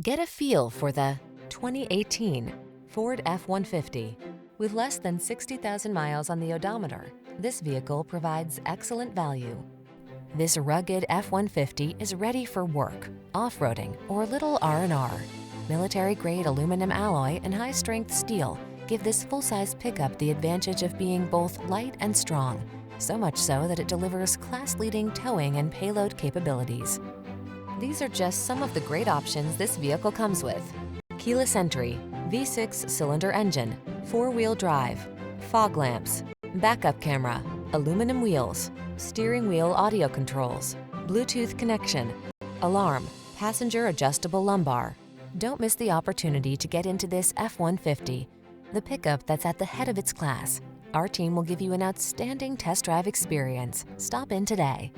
Get a feel for the 2018 Ford F-150. With less than 60,000 miles on the odometer, this vehicle provides excellent value. This rugged F-150 is ready for work, off-roading, or little R&R. Military-grade aluminum alloy and high-strength steel give this full-size pickup the advantage of being both light and strong, so much so that it delivers class-leading towing and payload capabilities. These are just some of the great options this vehicle comes with: keyless entry, V6 cylinder engine, 4-wheel drive, fog lamps, backup camera, aluminum wheels, steering wheel audio controls, Bluetooth connection, alarm, passenger adjustable lumbar. Don't miss the opportunity to get into this F-150, the pickup that's at the head of its class. Our team will give you an outstanding test drive experience. Stop in today.